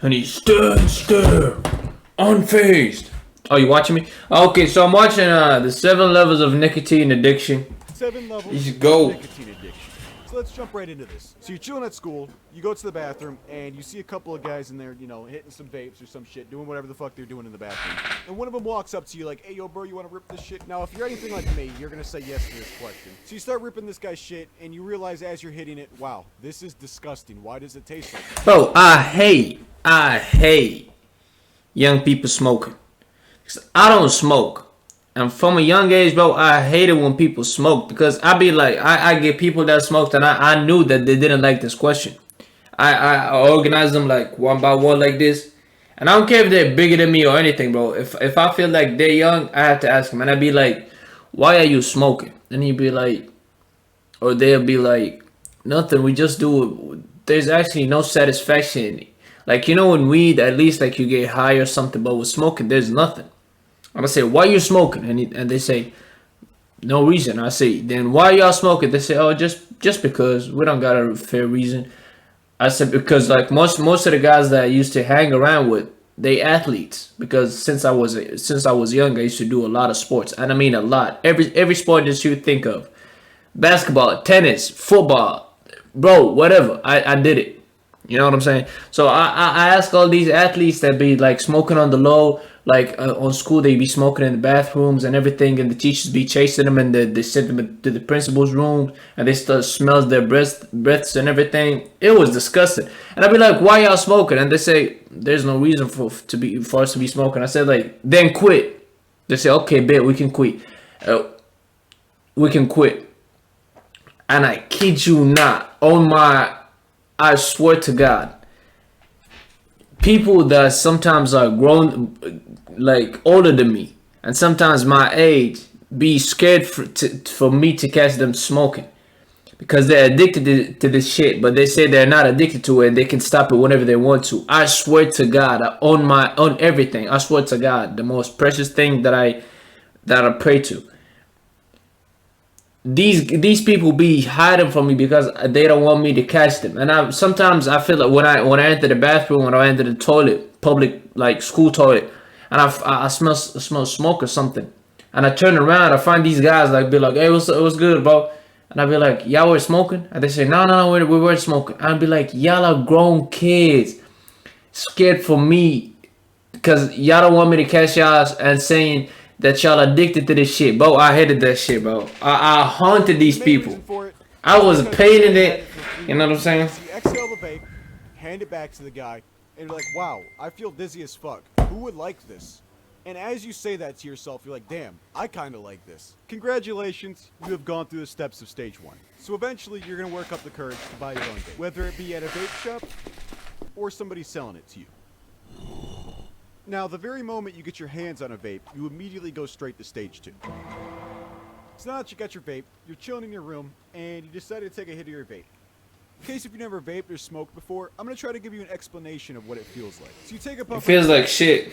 And he stood still, unfazed. Oh, you watching me? Okay, so I'm watching the 7 levels of nicotine addiction. 7 levels You should of go. nicotine addiction. So let's jump right into this. So you're chilling at school, you go to the bathroom, and you see a couple of guys in there, you know, hitting some vapes or some shit, doing whatever the fuck they're doing in the bathroom. And one of them walks up to you like, hey, yo, bro, you want to rip this shit? Now, if you're anything like me, you're going to say yes to this question. So you start ripping this guy's shit, and you realize as you're hitting it, wow, this is disgusting. Why does it taste like this? Bro, I hate young people smoking. 'Cause I don't smoke. And from a young age, bro, I hated when people smoke because I be like, I get people that smoked and I knew that they didn't like this question. I organize them like one by one like this. And I don't care if they're bigger than me or anything, bro. If I feel like they're young, I have to ask them. And I'd be like, why are you smoking? And he'd be like, or they'll be like, nothing, we just do it. There's actually no satisfaction in it. Like, you know, in weed, at least like you get high or something, but with smoking, there's nothing. I'm gonna say, why you smoking? And they say, no reason. I say, then why y'all smoking? They say, oh, just because. We don't got a fair reason. I said, because like most of the guys that I used to hang around with, they athletes. Because since I was young, I used to do a lot of sports, and I mean a lot. Every sport that you think of, basketball, tennis, football, bro, whatever. I did it. You know what I'm saying? So I ask all these athletes that be like smoking on the low, like on school they be smoking in the bathrooms and everything, and the teachers be chasing them, and they send them to the principal's room, and they start smells their breaths and everything. It was disgusting, and I'd be like, "Why y'all smoking?" And they say, "There's no reason for us to be smoking." I said, "Like, then quit." They say, "Okay, bet we can quit. We can quit." And I kid you not, I swear to God, people that sometimes are grown, like older than me, and sometimes my age, be scared for me to catch them smoking because they're addicted to this shit. But they say they're not addicted to it, and they can stop it whenever they want to. I swear to God, on everything. I swear to God, the most precious thing that I pray to. These people be hiding from me because they don't want me to catch them. And I feel like when I enter the bathroom, when I enter the toilet, public like school toilet, and I smell smoke or something, and I turn around, I find these guys like be like, hey, what's good, bro? And I be like, y'all were smoking? And they say, no, we weren't smoking. And I be like, y'all are grown kids, scared for me because y'all don't want me to catch y'all and saying that y'all addicted to this shit, bro. I hated that shit, bro. I haunted these The main people. reason for it I is was because you painting had it. it for 3 You know what I'm minutes. saying? So you exhale the vape, hand it back to the guy, and you're like, wow, I feel dizzy as fuck. Who would like this? And as you say that to yourself, you're like, damn, I kind of like this. Congratulations, you have gone through the steps of stage 1. So eventually, you're going to work up the courage to buy your own vape, whether it be at a vape shop or somebody selling it to you. Now, the very moment you get your hands on a vape, you immediately go straight to stage 2. So now that you got your vape, you're chilling in your room, and you decided to take a hit of your vape. In case if you never vaped or smoked before, I'm going to try to give you an explanation of what it feels like. So you take a puff. It feels like shit.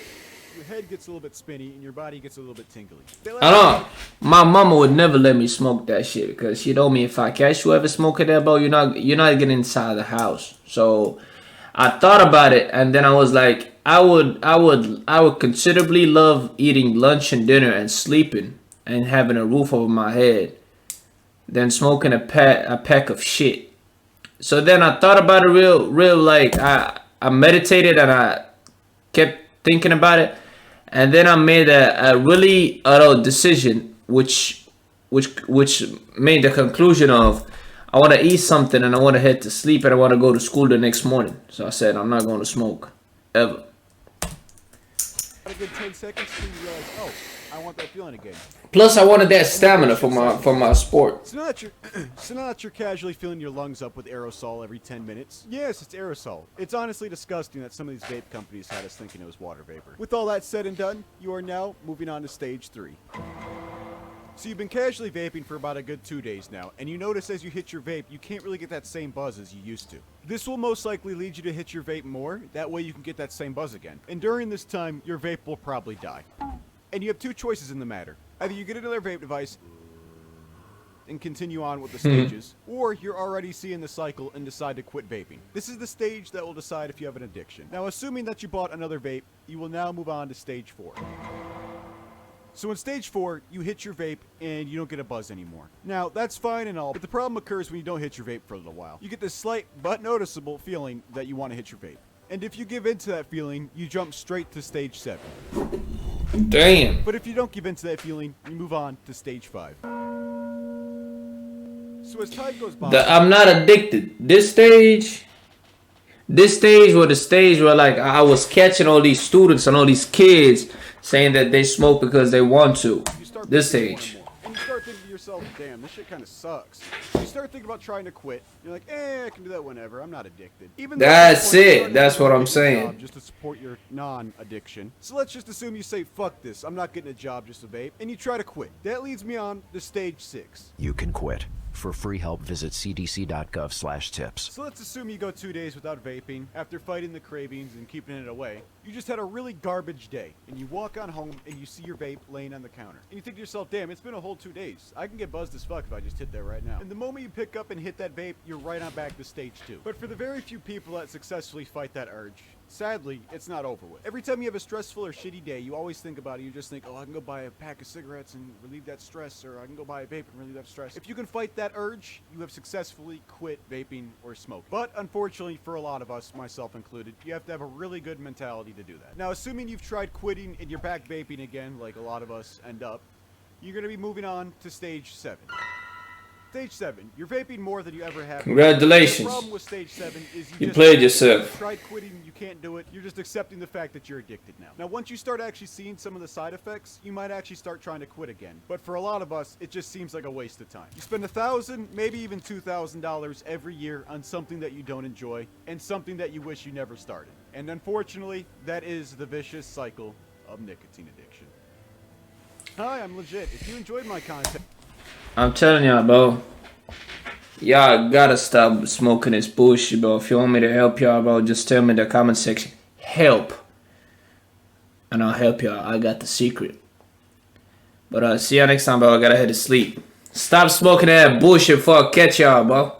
Your head gets a little bit spinny, and your body gets a little bit tingly. I know. My mama would never let me smoke that shit because she told me if I catch you ever smoking that, bro, you're not getting inside the house. So I thought about it, and then I was like, I would considerably love eating lunch and dinner and sleeping and having a roof over my head than smoking a pack of shit. So then I thought about it real like I meditated and I kept thinking about it, and then I made a really adult decision, which made the conclusion of I want to eat something and I want to head to sleep and I want to go to school the next morning. So I said I'm not going to smoke ever. A good 10 seconds till you realize, oh, I want that feeling again. Plus, I wanted that stamina for my sport. So now that you're, so now that you're casually filling your lungs up with aerosol every 10 minutes, yes, it's aerosol. It's honestly disgusting that some of these vape companies had us thinking it was water vapor. With all that said and done, you are now moving on to stage 3. So you've been casually vaping for about a good 2 days now, and you notice as you hit your vape, you can't really get that same buzz as you used to. This will most likely lead you to hit your vape more, that way you can get that same buzz again. And during this time, your vape will probably die. And you have 2 choices in the matter. Either you get another vape device, and continue on with the stages, or you're already seeing the cycle and decide to quit vaping. This is the stage that will decide if you have an addiction. Now, assuming that you bought another vape, you will now move on to stage 4. So in stage 4, you hit your vape and you don't get a buzz anymore. Now, that's fine and all, but the problem occurs when you don't hit your vape for a little while. You get this slight but noticeable feeling that you want to hit your vape. And if you give in to that feeling, you jump straight to stage 7. Damn. But if you don't give in to that feeling, you move on to stage 5. So as time goes by... I'm not addicted. This stage was the stage where like I was catching all these students and all these kids saying that they smoke because they want to. This stage. And you start thinking to yourself, damn, this shit kind of sucks. You start thinking about trying to quit. You're like, I can do that whenever. I'm not addicted. Even That's it. That's what I'm saying. Just to support your non-addiction. So let's just assume you say, fuck this. I'm not getting a job just to vape. And you try to quit. That leads me on to stage 6. You can quit. For free help, visit cdc.gov/tips. So let's assume you go 2 days without vaping after fighting the cravings and keeping it away. You just had a really garbage day, and you walk on home and you see your vape laying on the counter. And you think to yourself, damn, it's been a whole 2 days. I can get buzzed as fuck if I just hit that right now. And the moment you pick up and hit that vape, you're right on back to stage 2. But for the very few people that successfully fight that urge, sadly, it's not over with. Every time you have a stressful or shitty day, you always think about it. You just think, oh, I can go buy a pack of cigarettes and relieve that stress, or I can go buy a vape and relieve that stress. If you can fight that urge, you have successfully quit vaping or smoking. But unfortunately for a lot of us, myself included, you have to have a really good mentality to do that. Now, assuming you've tried quitting and you're back vaping again, like a lot of us end up, you're going to be moving on to stage 7. Stage 7, you're vaping more than you ever have. Congratulations. The problem with stage 7 is You played yourself. You tried quitting, you can't do it. You're just accepting the fact that you're addicted now. Now, once you start actually seeing some of the side effects, you might actually start trying to quit again. But for a lot of us, it just seems like a waste of time. You spend $1,000, maybe even $2,000 every year on something that you don't enjoy and something that you wish you never started. And unfortunately, that is the vicious cycle of nicotine addiction. Hi, I'm legit. If you enjoyed my content... I'm telling y'all, bro. Y'all gotta stop smoking this bullshit, bro. If you want me to help y'all, bro, just tell me in the comment section. Help. And I'll help y'all. I got the secret. But see y'all next time, bro. I gotta head to sleep. Stop smoking that bullshit before I catch y'all, bro.